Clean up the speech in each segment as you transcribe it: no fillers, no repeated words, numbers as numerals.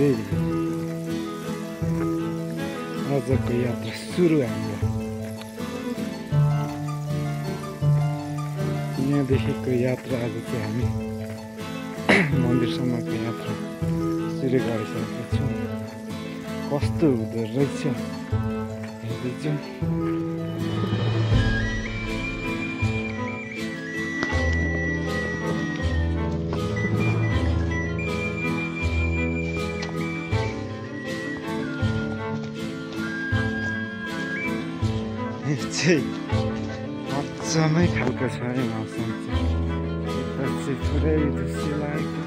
फेरि आजको यात्रा सुरु हाम्रो। यहाँदेखिको यात्रा आज चाहिँ हामी मन्दिरसम्मको यात्रा सुरु गरिसकेका छौँ। कस्तो हुँदो रहेछ हेर्दैछौँ। चाहिँ मजामै खालको छ है मौसम चाहिँ। यता चाहिँ पुरै दृश्य लागेको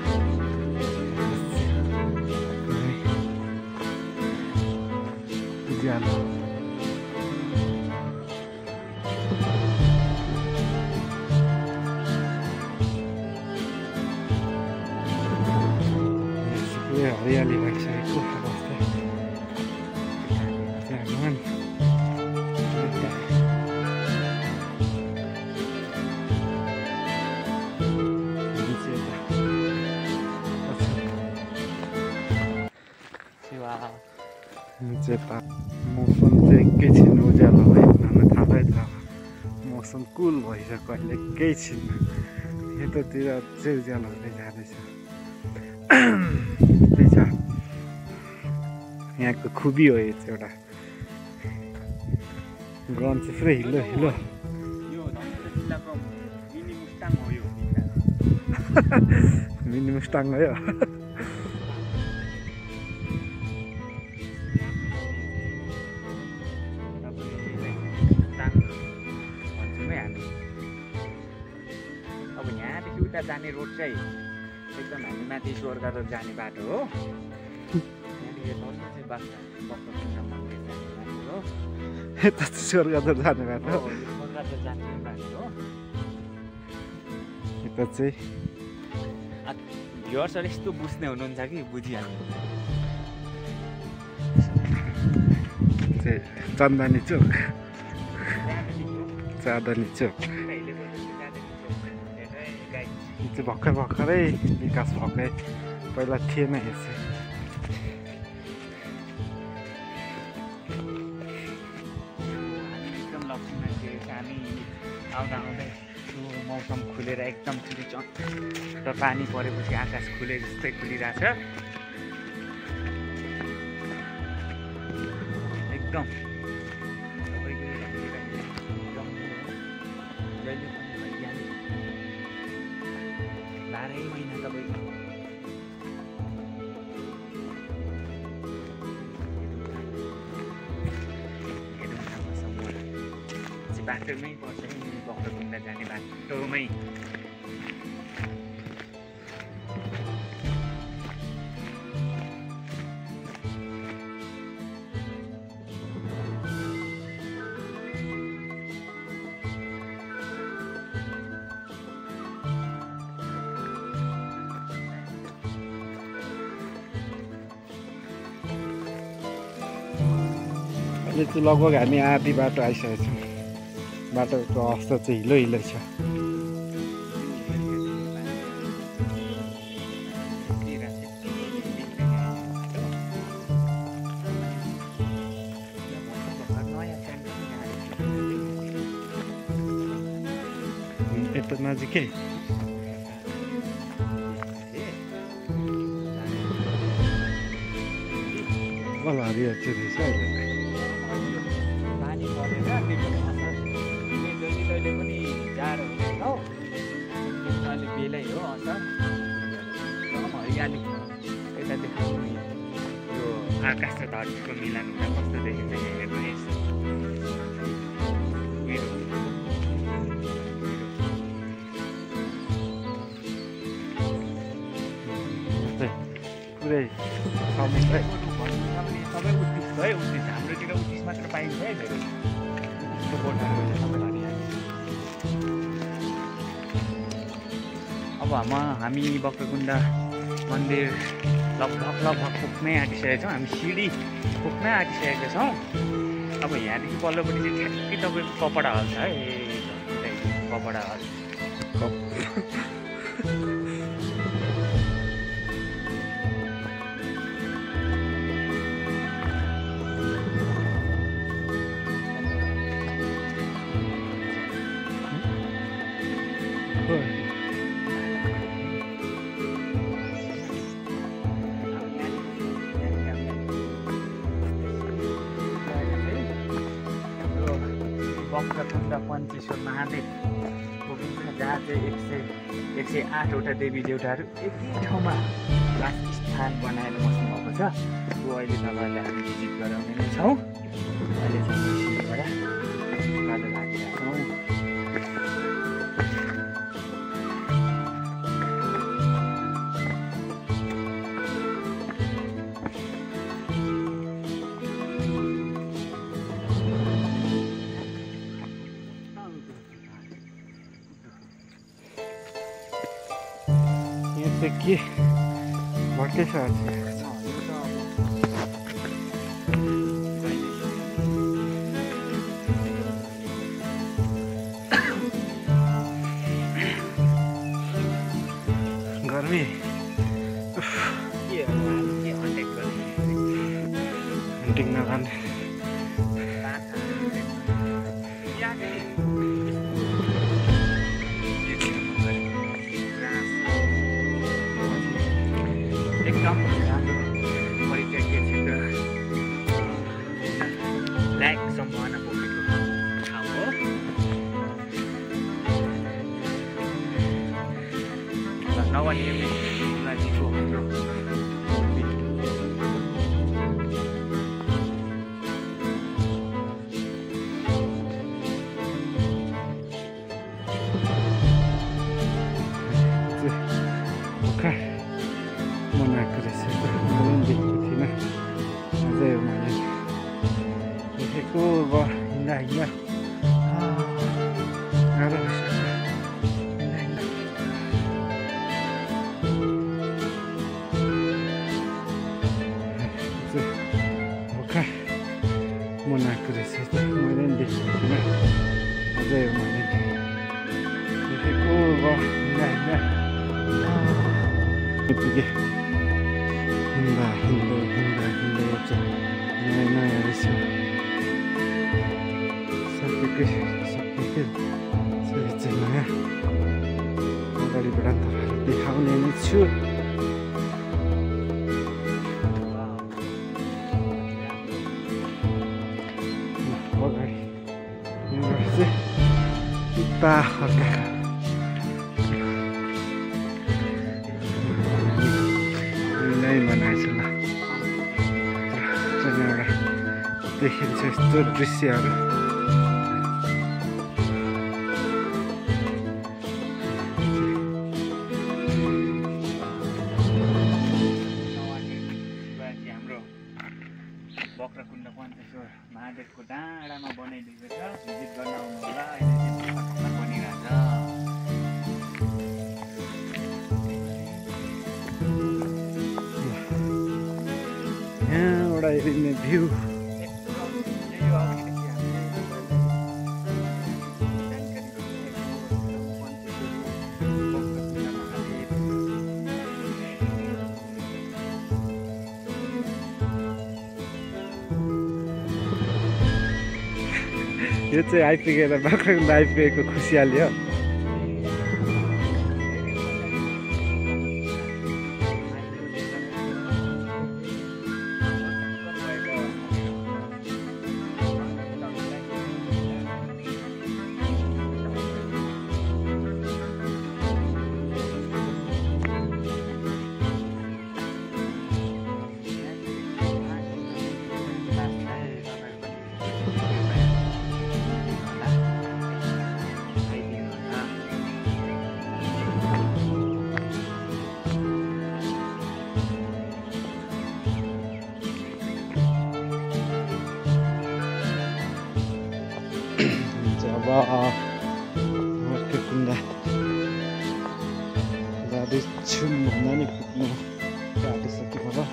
उज्यालो। पुरै हरियाली भइसकेको अवस्था। मौसम चाहिँ एकैछिन उज्यालो भयो भन्न थाहा मौसम कुल भइसक्यो अहिले एकैछिन। यतातिर चाहिँ उज्यालो हुँदै जाँदैछ। त्यही छ यहाँको खुबी हो। यो चाहिँ एउटा ग्राउन्ड चाहिँ पुरै हिलो हिलो। मिनी मुस्टाङ हो यो। अब यहाँदेखि उता जाने रोड चाहिँ एकदम हामी माथि स्वर्गद्वार जाने बाटो हो। यता चाहिँ स्वर्गद्वार जाने बाटो हो। स्वर्गद्वार जाने बाटो हो। यता चाहिँ भ्युअर्सहरू यस्तो बुझ्ने हुनुहुन्छ कि बुझिहाल्नु। चाँदनी चोक, चाँदनी चोक चाहिँ भर्खर भर्खरै विकास भएकै, पहिला थिएन यसै। एकदम लक्ष्मी मान्छे हामी आउँदा आउँदै मौसम खुलेर एकदम चिरिचन र पानी परेपछि आकाश खुले जस्तै खुलिरहेछ एकदम। बाह्रै महिना तपाईँको बाटोमै पर्छ नि, भक्तकुण्ड जाने बाटोमै। अहिले चाहिँ लगभग हामी आधी बाटो आइसकेको छौँ। बाटोको अवस्था चाहिँ हिलो हिलो छ। यता नजिकै बल हरियो चाहिँ रहेछ अहिले। पानी परेर जहिले पनि जाडो हुन्छ हौ। अहिले बेलै हो असार एकदम हरियाली। यता देखाउनु यो आकाश र धरतीको मिलन हुँदा कस्तो देखिन्छ हेर्नु यस्तो। पुरै सबै उत्तिस भयो। उत्तिस हाम्रोतिर उत्तिस मात्र पाइन्छ है धेरै। उत्तिसको बोटहरू सबै हरियाली। अब हामी बक्रकुण्ड मन्दिर लगभग पुग्नै आँटिसकेका छौँ। हामी सिडी पुग्नै आँटिसकेका छौँ। अब यहाँदेखि पल्लोपट्टि चाहिँ ठ्याक्कै तपाईँको कपडा हल छ है। कपडा हल वक्रतुण्ड पञ्चेश्वर महादेव पुगिन्छ, जहाँ चाहिँ 108वटा देवी देवताहरू एकै ठाउँमा वास स्थान बनाएर बस्नुभएको छ। त्यो अहिले तपाईँहरूले हामी भिजिट गराउने नै छौँ। अहिले चाहिँ सिलबाट बाटो लागिरहेको छौँ। के भट्टै छ गर्मी हन्टिङ नगर्ने एकदम राम्रो परिचय क्षेत्र लायक सम्भावना बोकेको ठाउँ हो। नवनिर्मित शिवजीको हाम्रो बनाएको रहेछ मैले देखेको थिइनँ। अझै मैले देखेको अब हिँड्दा हिँड्दा गाह्रो भर्खर बनाएको रहेछ मैले पनि देखेको थिइनँ। अझै मैले देखेको अब हिँड्दा हिँड्दा पुगेँ। हिँड्दा चाहिँ नयाँ रहेछ सबै चाहिँ नयाँ। अगाडिबाट तपाईँलाई देखाउने नै छु। अगाडि चाहिँ उता फर्काएको बनाएको छ। ल त्यहाँबाट देखिन्छ यस्तो दृश्यहरू। हाम्रो वक्रतुण्ड पञ्चेश्वर महादेवको डाँडामा बनाइदिएको छ। भिजिट गर्न आउनु होला। अहिले चाहिँ बनिरहेछ। यहाँबाट हेरिने भ्यू यो चाहिँ आइपुगेर बाख्राकोट आइपुगेको खुसियाली हो। वक्रतुण्ड जाँदैछु भन्दा नि पुग्नु आँटिसकेको होला।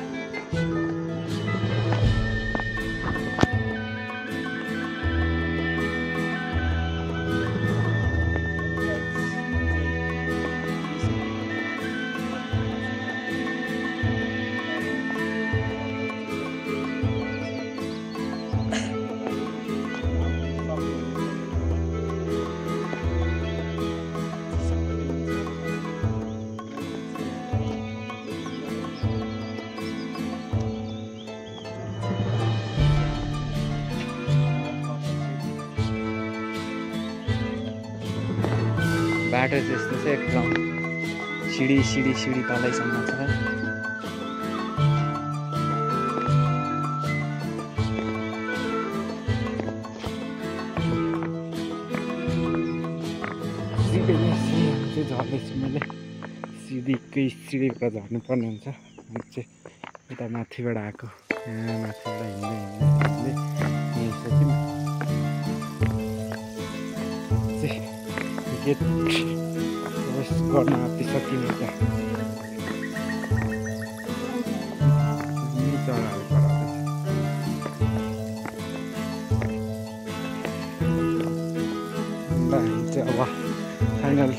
बाटो चाहिँ यस्तो छ एकदम सिडी सिडी सिडी तलैसम्म छ। झर्दैछु मैले सिधीकै सिडीबाट झर्नुपर्ने हुन्छ। अनि चाहिँ यता माथिबाट आएको यहाँ माथिबाट हिँड्दै हिँड्दै हिँड्दै चाहिँ गेट प्रवेश गर्न आँटिसकिने त चराहरू कराउँदैछ। हामी चाहिँ अब फाइनली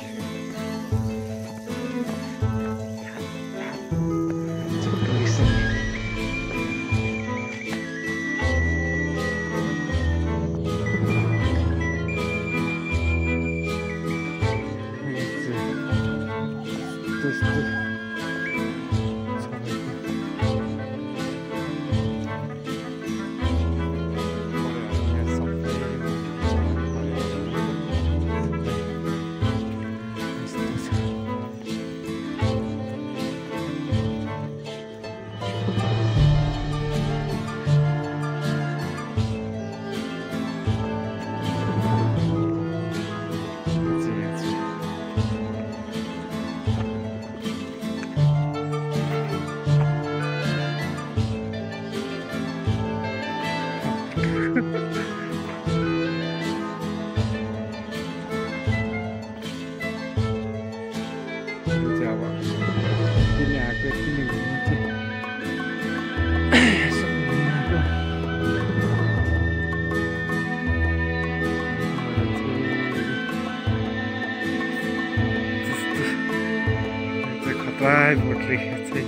पोट्री चाहिँ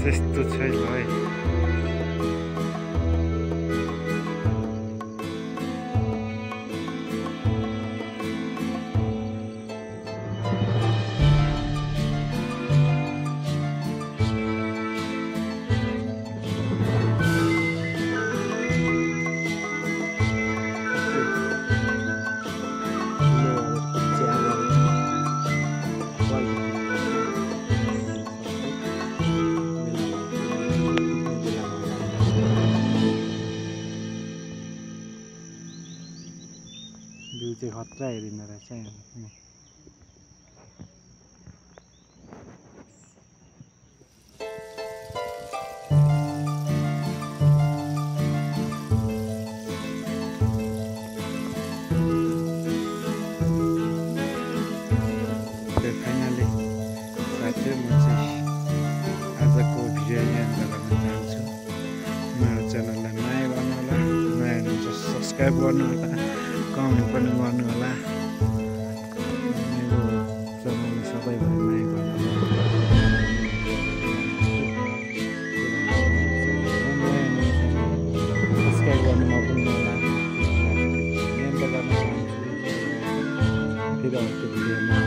त्यस्तो छैन है। भ्यू चाहिँ खतरा हेरिँदो रहेछ यहाँ। फाइनली साथै म चाहिँ आजको भिडियो यहाँ गर्न चाहन्छु। मेरो च्यानललाई माया गर्नु होला, नयाँ हुनुहुन्छ सब्सक्राइब गर्नु होला, कमेन्ट पनि गर्नु होला। मेरो च्यानललाई सबैभरि माया गर्नु होला। सब्सक्राइब गर्नु नभुल्नु होला। मेहनत गर्न चाहन्छु। फेरि अर्को भिडियोमा